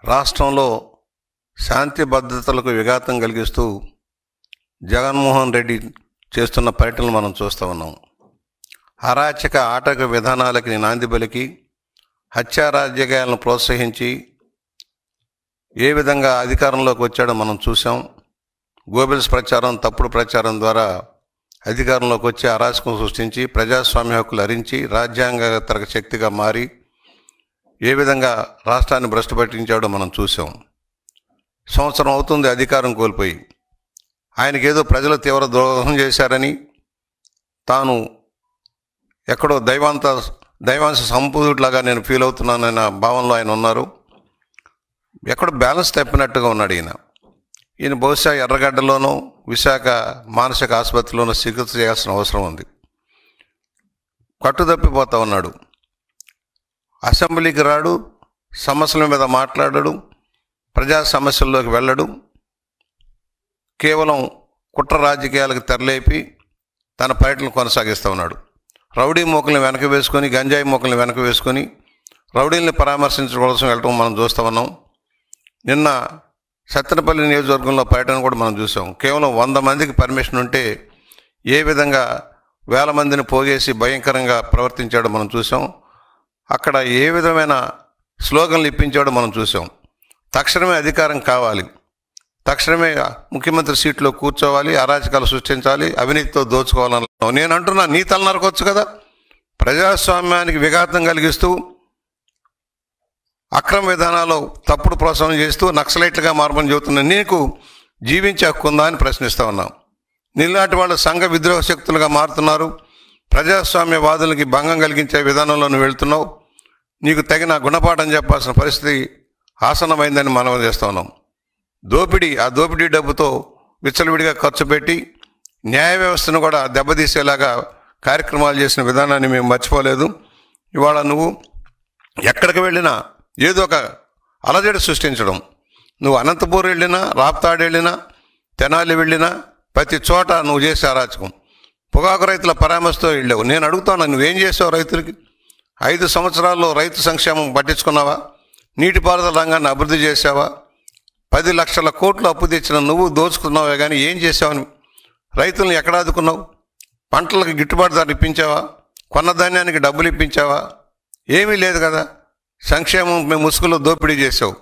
రాష్ట్రంలో శాంతి భద్రతలకు విఘాతం కలిగిస్తూ జగన్మోహన్ రెడ్డి చేస్తున్న పర్యటనలు మనం చూస్తూ ఉన్నాం. అరాచక ఆటక విధానాలకి నాంది పలికి హత్యా రాజకీయాలను ప్రోత్సహించి ఏ విధంగా అధికారంలోకి వచ్చాడో మనం చూసాం. గోబెల్స్ ప్రచారం, తప్పుడు ప్రచారం ద్వారా అధికారంలోకి వచ్చి అరాచకం సృష్టించి ప్రజాస్వామ్య హక్కులు హరించి రాజ్యాంగేతర శక్తిగా మారి ఏ విధంగా రాష్ట్రాన్ని భ్రష్టు పట్టించాడో మనం చూసాం. సంవత్సరం అవుతుంది అధికారం కోల్పోయి. ఆయనకేదో ప్రజలు తీవ్ర ద్రోహం చేశారని, తాను ఎక్కడో దైవాంశ సంపూర్ణలాగా నేను ఫీల్ అవుతున్నానన్న భావనలో ఆయన ఉన్నారు. ఎక్కడో బ్యాలెన్స్ తప్పినట్టుగా ఉన్నాడు ఈయన బహుశా ఎర్రగడ్డలోనో విశాఖ మానసిక ఆసుపత్రిలోనో చికిత్స చేయాల్సిన అవసరం ఉంది. కట్టుదప్పిపోతూ ఉన్నాడు. అసెంబ్లీకి రాడు, సమస్యల మీద మాట్లాడడు, ప్రజా సమస్యల్లోకి వెళ్ళడు. కేవలం కుట్ర రాజకీయాలకు తెరలేపి తన పర్యటన కొనసాగిస్తూ ఉన్నాడు. రౌడీ మోకల్ని వెనక వేసుకొని, గంజాయి మోకల్ని వెనక వేసుకొని రౌడీల్ని పరామర్శించడం కోసం వెళ్ళటం మనం చూస్తూ ఉన్నాం. నిన్న సత్తెనపల్లి నియోజకవర్గంలో పర్యటన కూడా మనం చూసాం. కేవలం 100 మందికి పర్మిషన్ ఉంటే ఏ విధంగా 1000 మందిని పోగేసి భయంకరంగా ప్రవర్తించాడో మనం చూసాం. అక్కడ ఏ విధమైన స్లోగన్లు ఇప్పించాడో మనం చూసాం. తక్షణమే అధికారం కావాలి, తక్షణమే ముఖ్యమంత్రి సీట్లో కూర్చోవాలి, అరాచకాలు సృష్టించాలి, అవినీతితో దోచుకోవాలని నేను అంటున్నా. నీ తల నరకొచ్చు కదా. ప్రజాస్వామ్యానికి విఘాతం కలిగిస్తూ అక్రమ విధానాలు తప్పుడు ప్రోత్సాహం చేస్తూ నక్సలైట్లుగా మారమని చెబుతున్నా నీకు జీవించే హక్కు ఉందా అని ప్రశ్నిస్తూ ఉన్నాం. నీలాంటి వాళ్ళు సంఘ విద్రోహ శక్తులుగా మారుతున్నారు. ప్రజాస్వామ్యవాదులకి భంగం కలిగించే విధానంలో నువ్వు వెళ్తున్నావు. నీకు తగిన గుణపాఠం చెప్పాల్సిన పరిస్థితి ఆసన్నమైందని మనం చేస్తూ ఉన్నాం. ఆ దోపిడీ డబ్బుతో విచ్చలవిడిగా ఖర్చు పెట్టి న్యాయ వ్యవస్థను కూడా దెబ్బతీసేలాగా కార్యక్రమాలు చేసిన విధానాన్ని మేము మర్చిపోలేదు. ఇవాళ నువ్వు ఎక్కడికి వెళ్ళినా ఏదో ఒక అలజడి సృష్టించడం. నువ్వు అనంతపూర్ వెళ్ళినా, రాప్తాడు వెళ్ళినా, తెనాలి వెళ్ళినా ప్రతి చోట నువ్వు చేసే అరాచకం. పొగాకు రైతుల పరామర్శతో వెళ్ళావు. నేను అడుగుతాను, నువ్వేం చేసావు రైతులకి? 5 సంవత్సరాల్లో రైతు సంక్షేమం పట్టించుకున్నావా? నీటిపారుదల రంగాన్ని అభివృద్ధి చేసావా? 10 లక్షల కోట్లు అప్పు తెచ్చిన నువ్వు దోచుకున్నావే కానీ ఏం చేసావని? రైతులను ఎక్కడ ఆదుకున్నావు? పంటలకు గిట్టుబాటు ధర ఇప్పించావా? కొన్న ధాన్యానికి డబ్బులు ఇప్పించావా? ఏమీ లేదు కదా. సంక్షేమం ముసుగులో దోపిడీ చేసావు.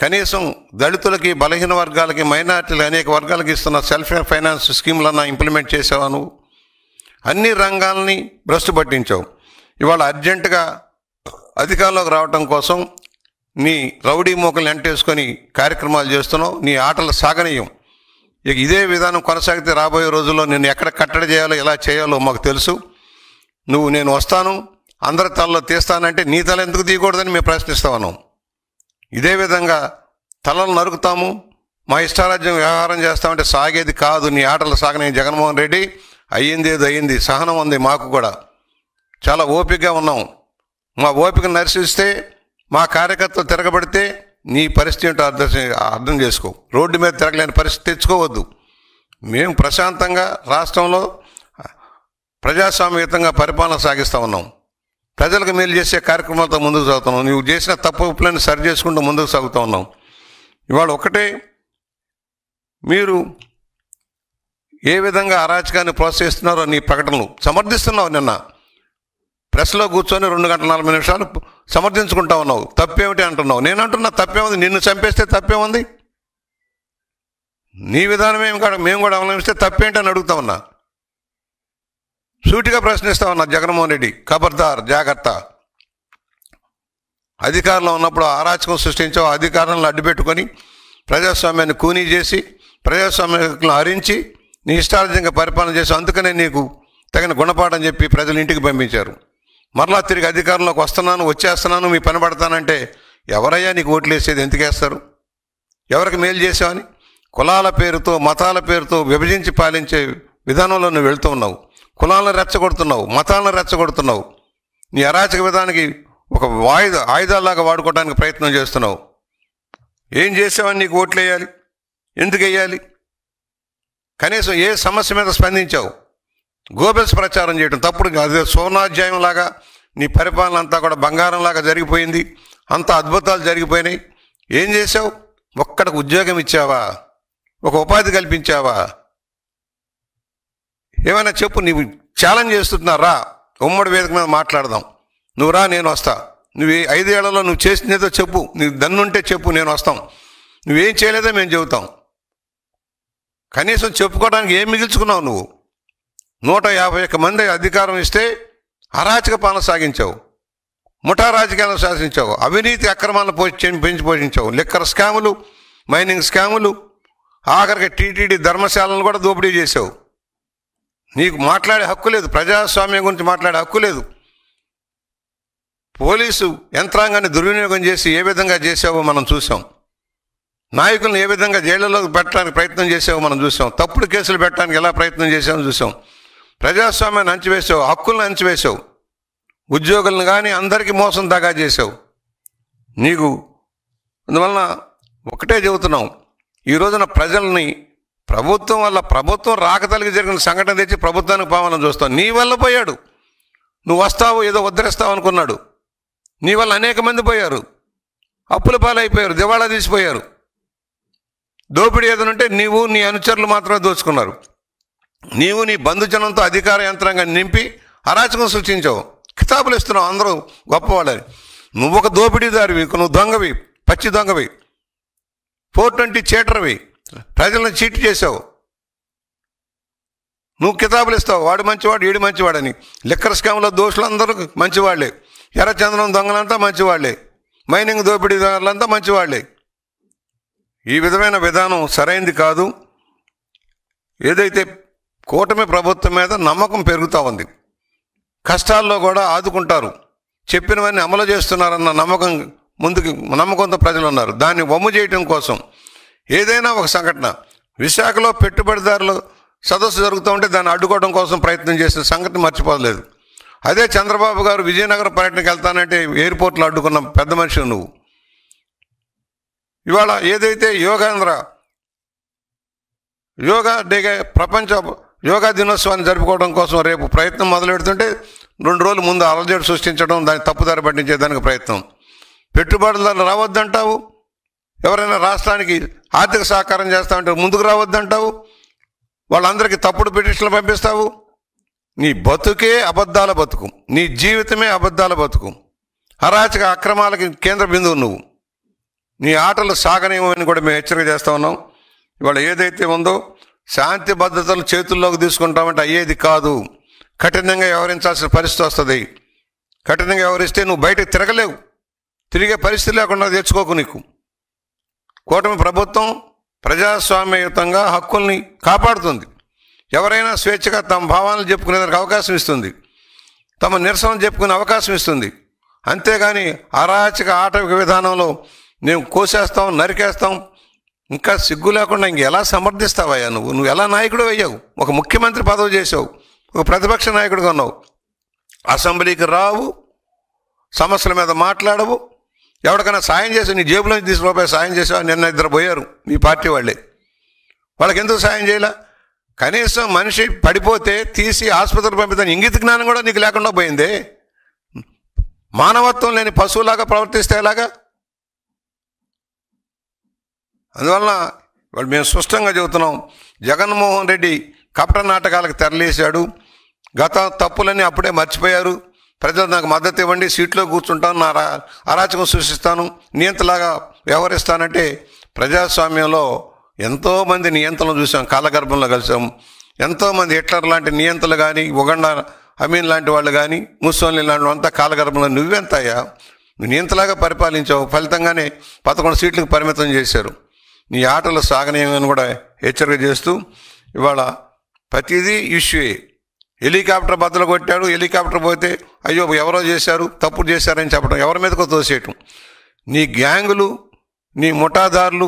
కనీసం దళితులకి, బలహీన వర్గాలకి, మైనార్టీలు అనేక వర్గాలకి ఇస్తున్న సెల్ఫ్ ఫైనాన్స్ స్కీములన్నా ఇంప్లిమెంట్ చేసావా? నువ్వు అన్ని రంగాలని భ్రష్టు పట్టించావు. ఇవాళ అర్జెంటుగా అధికారంలోకి రావటం కోసం నీ రౌడీ మోకల్ని ఎంటేసుకొని కార్యక్రమాలు చేస్తున్నావు. నీ ఆటలు సాగనీయం. ఇక ఇదే విధానం కొనసాగితే రాబోయే రోజుల్లో నేను ఎక్కడ కట్టడి చేయాలో, ఎలా చేయాలో మాకు తెలుసు. నేను వస్తాను, అందరి తలలో తీస్తానంటే నీ తల ఎందుకు తీయకూడదని మేము ప్రశ్నిస్తా ఉన్నాం. ఇదే విధంగా తలలు నరుకుతాము, మా ఇష్టారాజ్యం వ్యవహారం చేస్తామంటే సాగేది కాదు. నీ ఆటలు సాగనే జగన్మోహన్ రెడ్డి. అయ్యింది ఏదో అయ్యింది. సహనం ఉంది మాకు కూడా. చాలా ఓపికగా ఉన్నాం. మా ఓపిక నరిసిస్తే, మా కార్యకర్తలు తిరగబడితే నీ పరిస్థితి ఏంటో అర్థం చేసుకో. రోడ్డు మీద తిరగలేని పరిస్థితి తెచ్చుకోవద్దు. మేము ప్రశాంతంగా రాష్ట్రంలో ప్రజాస్వామ్యయుతంగా పరిపాలన సాగిస్తూ ఉన్నాం. ప్రజలకు మేలు చేసే కార్యక్రమాలతో ముందుకు సాగుతున్నాం. నువ్వు చేసిన తప్పులను సరి చేసుకుంటూ ముందుకు సాగుతూ ఉన్నాం. ఇవాళ ఒకటే, మీరు ఏ విధంగా అరాచకాన్ని ప్రోత్సహిస్తున్నారో నీ ప్రకటనలు సమర్థిస్తున్నావు. నిన్న ప్రెస్లో కూర్చొని 2 గంటల 40 నిమిషాలు సమర్థించుకుంటా ఉన్నావు. తప్పేమిటి అంటున్నావు. నేను అంటున్నా తప్పేముంది? నిన్ను చంపేస్తే తప్పేముంది? నీ విధానమే మేము కూడా అవలంబిస్తే తప్పేంటి అని అడుగుతా ఉన్నా. సూటిగా ప్రశ్నిస్తా ఉన్నా. జగన్మోహన్ రెడ్డి ఖబర్దార్, జాగ్రత్త. అధికారంలో ఉన్నప్పుడు అరాచకం సృష్టించావు. అధికారంలో అడ్డుపెట్టుకొని ప్రజాస్వామ్యాన్ని కూనీ చేసి ప్రజాస్వామ్యాన్ని హరించి నీ ఇష్టార్థంగా పరిపాలన చేసావు. అందుకనే నీకు తగిన గుణపాఠం చెప్పి ప్రజలు ఇంటికి పంపించారు. మరలా తిరిగి అధికారంలోకి వచ్చేస్తున్నాను, మీ పని పడతానంటే ఎవరయ్యా నీకు ఓట్లు వేసేది? ఎందుకు వేస్తారు? ఎవరికి మేలు చేసావని? కులాల పేరుతో, మతాల పేరుతో విభజించి పాలించే విధానంలో నువ్వు వెళ్తూ ఉన్నావు. కులాలను రెచ్చగొడుతున్నావు, మతాలను రెచ్చగొడుతున్నావు. నీ అరాచక విధానానికి ఒక ఆయుధాలాగా వాడుకోవడానికి ప్రయత్నం చేస్తున్నావు. ఏం చేసావని నీకు ఓట్లు వేయాలి? ఎందుకు వేయాలి? కనీసం ఏ సమస్య మీద స్పందించావు? గోబెల్స్ ప్రచారం చేయడం తప్పుడు. అదే సోనాధ్యాయం లాగా నీ పరిపాలన అంతా కూడా బంగారంలాగా జరిగిపోయింది. అంత అద్భుతాలు జరిగిపోయినాయి. ఏం చేసావు? ఒక్కడికి ఉద్యోగం ఇచ్చావా? ఒక ఉపాధి కల్పించావా? ఏమైనా చెప్పు. నీవు ఛాలెంజ్ చేస్తున్నారా? ఉమ్మడి వేదిక మీద మాట్లాడదాం. నువ్వు రా, నేను వస్తా. నువ్వు 5 ఏళ్లలో నువ్వు చేసినదో చెప్పు. నీకు దన్నుంటే చెప్పు, నేను వస్తాం. నువ్వేం చేయలేదో మేము చెబుతాం. కనీసం చెప్పుకోవడానికి ఏం మిగిల్చుకున్నావు నువ్వు? 151 మంది అధికారం ఇస్తే అరాచక పాలన సాగించావు, ముఠా రాజకీయాలను శాసించావు, అవినీతి అక్రమాలను పెంచి పోషించావు, లిక్కర్ స్కాములు, మైనింగ్ స్కాములు, ఆఖరికి టీటీడీ ధర్మశాలను కూడా దోపిడీ చేసావు. నీకు మాట్లాడే హక్కు లేదు, ప్రజాస్వామ్యం గురించి మాట్లాడే హక్కు లేదు. పోలీసు యంత్రాంగాన్ని దుర్వినియోగం చేసి ఏ విధంగా చేసావో మనం చూసాం. నాయకులను ఏ విధంగా జైళ్లలోకి పెట్టడానికి ప్రయత్నం చేసావో మనం చూసాం. తప్పుడు కేసులు పెట్టడానికి ఎలా ప్రయత్నం చేసామో చూసాం. ప్రజాస్వామ్యాన్ని అంచివేసావు, హక్కులను అంచివేసావు, ఉద్యోగులను కానీ అందరికీ మోసం దాగా చేసావు. నీకు అందువలన ఒకటే చెబుతున్నాం, ఈ రోజున ప్రజల్ని ప్రభుత్వం వల్ల, ప్రభుత్వం రాకతలికి జరిగిన సంఘటన తెచ్చి ప్రభుత్వానికి పావాలని చూస్తావు. నీ వల్ల పోయాడు. నువ్వు వస్తావు, ఏదో ఉద్ధరిస్తావు అనుకున్నాడు. నీ వల్ల అనేక మంది పోయారు, అప్పుల పాలైపోయారు, దివాళా తీసిపోయారు. దోపిడీ ఏదనంటే నీవు నీ అనుచరులు మాత్రమే దోచుకున్నారు. నీవు నీ బంధుజనంతో అధికార యంత్రాంగాన్ని నింపి అరాచకం సృష్టించావు. కితాబులు ఇస్తున్నావు అందరూ గొప్పవాళ్ళని. నువ్వు ఒక దోపిడీదారివి, నువ్వు దొంగవి, పచ్చి దొంగవి, 420 చీటర్వి, ప్రజలను చీట్ చేసావు. నువ్వు కితాబులు ఇస్తావు, వాడు మంచివాడు, వీడు మంచివాడని. లిక్కర్ స్కామ్లో దోషులందరూ మంచివాళ్లే, ఎర్రచందనం దొంగలంతా మంచివాళ్లే, మైనింగ్ దోపిడీదారులంతా మంచివాళ్లే. ఈ విధమైన విధానం సరైంది కాదు. ఏదైతే కూటమి ప్రభుత్వం మీద నమ్మకం పెరుగుతూ ఉంది, కష్టాల్లో కూడా ఆదుకుంటారు, చెప్పినవన్నీ అమలు చేస్తున్నారన్న నమ్మకంతో ప్రజలు ఉన్నారు. దాన్ని వమ్ము చేయటం కోసం ఏదైనా ఒక సంఘటన, విశాఖలో పెట్టుబడిదారులు సదస్సు జరుగుతూ ఉంటే దాన్ని అడ్డుకోవడం కోసం ప్రయత్నం చేసిన సంఘటన మర్చిపోలేదు. అదే చంద్రబాబు గారు విజయనగరం పర్యటనకి వెళ్తానంటే ఎయిర్పోర్ట్లో అడ్డుకున్న పెద్ద మనిషి నువ్వు. ఇవాళ ఏదైతే యోగా డేగా ప్రపంచ యోగా దినోత్సవాన్ని జరుపుకోవడం కోసం రేపు ప్రయత్నం మొదలు పెడుతుంటే 2 రోజుల ముందు అలజడి సృష్టించడం, దాన్ని తప్పుదారి పట్టించేదానికి ప్రయత్నం. పెట్టుబడులు రావద్దంటావు, ఎవరైనా రాష్ట్రానికి ఆర్థిక సహకారం చేస్తామంటే ముందుకు రావద్దంటావు, వాళ్ళందరికీ తప్పుడు పిటిషన్లు పంపిస్తావు. నీ బతుకే అబద్ధాల బతుకు, నీ జీవితమే అబద్ధాల బతుకు, అరాచక అక్రమాలకి కేంద్ర బిందువు నువ్వు. నీ ఆటలు సాగనేమని కూడా మేము హెచ్చరిక చేస్తూ ఉన్నాం. ఇవాళ ఏదైతే ఉందో శాంతి భద్రతలు చేతుల్లోకి తీసుకుంటామంటే అయ్యేది కాదు. కఠినంగా వ్యవహరించాల్సిన పరిస్థితి వస్తుంది. కఠినంగా వ్యవహరిస్తే నువ్వు బయటకు తిరగలేవు, తిరిగే పరిస్థితి లేకుండా తెచ్చుకోకు. నీకు కూటమి ప్రభుత్వం ప్రజాస్వామ్యయుతంగా హక్కుల్ని కాపాడుతుంది. ఎవరైనా స్వేచ్ఛగా తమ భావాలను చెప్పుకునేదానికి అవకాశం ఇస్తుంది, తమ నిరసన చెప్పుకునే అవకాశం ఇస్తుంది. అంతేగాని అరాచక ఆటవిక విధానంలో మేము కోసేస్తాం, నరికేస్తాం, ఇంకా సిగ్గు లేకుండా ఇంకెలా సమర్థిస్తావయ్యా? నువ్వు ఎలా నాయకుడు అయ్యావు? ఒక ముఖ్యమంత్రి పదవి చేసావు, ఒక ప్రతిపక్ష నాయకుడిగా ఉన్నావు, అసెంబ్లీకి రావు, సమస్యల మీద మాట్లాడవు, ఎవరికైనా సాయం చేసావు, నీ జేబులో తీసుకుపోయి సాయం చేసావు. నిన్న 2 పోయారు మీ పార్టీ వాళ్ళే, వాళ్ళకి ఎందుకు సాయం చేయలే? కనీసం మనిషి పడిపోతే తీసి ఆసుపత్రికి పంపిస్తాను ఇంగిత జ్ఞానం కూడా నీకు లేకుండా పోయిందే. మానవత్వం లేని పశువులాగా ప్రవర్తిస్తే ఎలాగా? అందువలన వాళ్ళు మేము స్పష్టంగా చెబుతున్నాం, జగన్మోహన్ రెడ్డి కపట నాటకాలకు తెరలేశాడు. గత తప్పులన్నీ అప్పుడే మర్చిపోయారు. ప్రజలు నాకు మద్దతు ఇవ్వండి, సీట్లో కూర్చుంటాను, నా అరాచకం సృష్టిస్తాను, నియంతలాగా వ్యవహరిస్తానంటే ప్రజాస్వామ్యంలో ఎంతోమంది నియంతలను చూసాం, కాలగర్భంలో కలిసాం. ఎంతోమంది హిట్లర్ లాంటి నియంతలు కానీ, ఉగండా అమీన్ లాంటి వాళ్ళు కానీ, ముస్సోలిని లాంటి వాళ్ళంతా కాలగర్భంలో. నువ్వెంతయ్యా? నువ్వు నియంతలాగా పరిపాలించావు, ఫలితంగానే 11 సీట్లకు పరిమితం చేశారు. నీ ఆటలు సాగనీయమని కూడా హెచ్చరిక చేస్తూ ఇవాళ ప్రతిదీ ఇష్యూయే. హెలికాప్టర్ బద్దలు కొట్టాడు, హెలికాప్టర్ పోతే అయ్యో ఎవరో చేశారు, తప్పుడు చేశారని చెప్పడం, ఎవరి మీదకో తోసేయటం. నీ గ్యాంగులు, నీ ముఠాదారులు,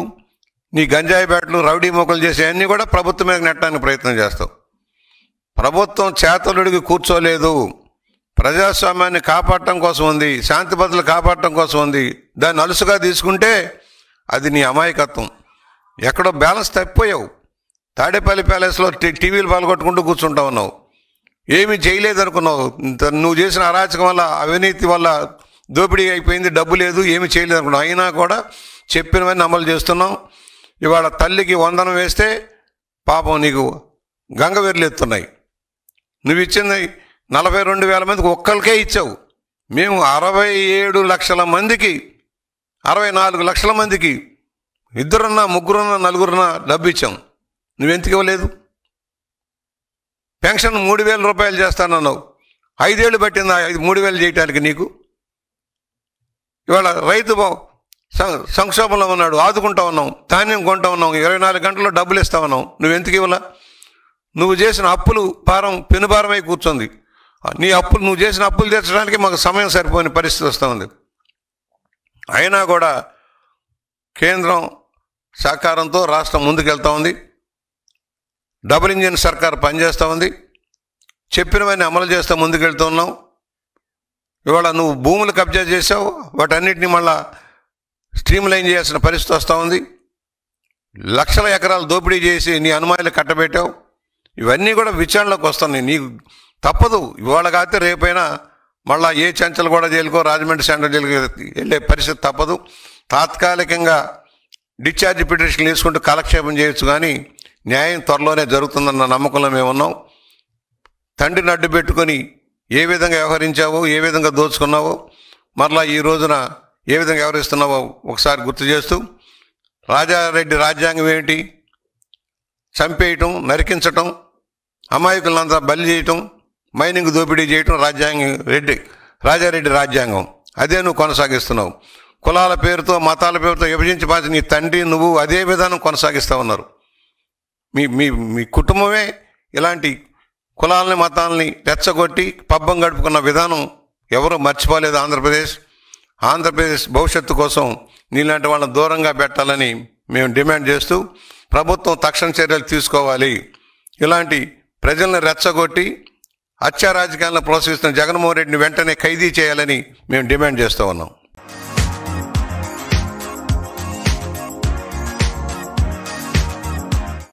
నీ గంజాయి బ్యాట్లు, రౌడీ మొక్కలు చేసే అన్నీ కూడా ప్రభుత్వం మీద నెట్టడానికి ప్రయత్నం చేస్తావు. ప్రభుత్వం చేతలుడికి కూర్చోలేదు, ప్రజాస్వామ్యాన్ని కాపాడటం కోసం ఉంది, శాంతి భద్రతలు కాపాడటం కోసం ఉంది. దాన్ని అలుసుగా తీసుకుంటే అది నీ అమాయకత్వం. ఎక్కడో బ్యాలెన్స్ తప్పిపోయావు. తాడేపల్లి ప్యాలెస్లో టీవీలు పాల్గొట్టుకుంటూ కూర్చుంటా ఉన్నావు, ఏమీ చేయలేదు అనుకున్నావు. నువ్వు చేసిన అరాచకం వల్ల, అవినీతి వల్ల దోపిడీ అయిపోయింది, డబ్బు లేదు, ఏమీ చేయలేదు అనుకున్నావు. అయినా కూడా చెప్పినవన్నీ అమలు చేస్తున్నాం. ఇవాళ తల్లికి వందనం వేస్తే పాపం నీకు గంగవెర్లు ఎత్తున్నాయి. నువ్వు ఇచ్చింది 42,000 మందికి ఒక్కరికే ఇచ్చావు. మేము 67 లక్షల మందికి 64 లక్షల మందికి ఇద్దరున్నా ముగ్గురున్నా నలుగురున్నా డబ్బు ఇచ్చాం. నువ్వెందుకు ఇవ్వలేదు? పెన్షన్ 3,000 రూపాయలు చేస్తానన్నావు. 5 ఏళ్ళు పట్టిందా 3,000 చేయటానికి నీకు? ఇవాళ రైతు సంక్షోభంలో ఉన్నాడు, ఆదుకుంటా ఉన్నాం, ధాన్యం కొంటా ఉన్నాం, 24 గంటల్లో డబ్బులు ఇస్తా ఉన్నాం. నువ్వెందుకు ఇవ్వలా? నువ్వు చేసిన అప్పులు భారం పెనుభారమై కూర్చుంది. నువ్వు చేసిన అప్పులు తీర్చడానికి మాకు సమయం సరిపోని పరిస్థితి వస్తూ ఉంది. అయినా కూడా కేంద్రం సహకారంతో రాష్ట్రం ముందుకెళ్తా ఉంది. డబుల్ ఇంజిన్ సర్కార్ పనిచేస్తూ ఉంది. చెప్పినవన్నీ అమలు చేస్తూ ముందుకెళ్తూ ఉన్నాం. ఇవాళ నువ్వు భూములు కబ్జా చేసావు, వాటన్నిటిని మళ్ళా స్ట్రీమ్లైన్ చేయాల్సిన పరిస్థితి వస్తూ ఉంది. లక్షల ఎకరాలు దోపిడీ చేసి నీ అనుమానాలు కట్టబెట్టావు. ఇవన్నీ కూడా విచారణలోకి వస్తున్నాయి. నీకు తప్పదు. ఇవాళ కాకపోతే రేపైనా మళ్ళీ ఏ చెంచలు కూడా జైలుకో రాజమండ్రి సెంట్రల్ జైలుకి వెళ్ళే పరిస్థితి తప్పదు. తాత్కాలికంగా డిశ్చార్జ్ పిటిషన్ తీసుకుంటూ కాలక్షేపం చేయొచ్చు, కానీ న్యాయం త్వరలోనే జరుగుతుందన్న నమ్మకంలో మేము ఉన్నాం. తండ్రిని అడ్డు పెట్టుకొని ఏ విధంగా వ్యవహరించావో, ఏ విధంగా దోచుకున్నావో, మరలా ఈ రోజున ఏ విధంగా వ్యవహరిస్తున్నావో ఒకసారి గుర్తు చేస్తూ, రాజారెడ్డి రాజ్యాంగం ఏంటి? చంపేయటం, నరికించటం, అమాయకులంతా బలి చేయటం, మైనింగ్ దోపిడీ చేయటం రాజారెడ్డి రాజ్యాంగం. అదే నువ్వు కొనసాగిస్తున్నావు. కులాల పేరుతో మతాల పేరుతో విభజించి పాసి నీ తండ్రి నువ్వు అదే విధానం కొనసాగిస్తూ ఉన్నారు. మీ మీ మీ కుటుంబమే ఇలాంటి కులాలని మతాలని రెచ్చగొట్టి పబ్బం గడుపుకున్న విధానం ఎవరూ మర్చిపోలేదు. ఆంధ్రప్రదేశ్ భవిష్యత్తు కోసం నీలాంటి వాళ్ళని దూరంగా పెట్టాలని మేము డిమాండ్ చేస్తూ, ప్రభుత్వం తక్షణ చర్యలు తీసుకోవాలి. ఇలాంటి ప్రజలను రెచ్చగొట్టి హత్యా రాజకీయాలను ప్రోత్సహిస్తున్న జగన్మోహన్ రెడ్డిని వెంటనే ఖైదీ చేయాలని మేము డిమాండ్ చేస్తూ ఉన్నాం.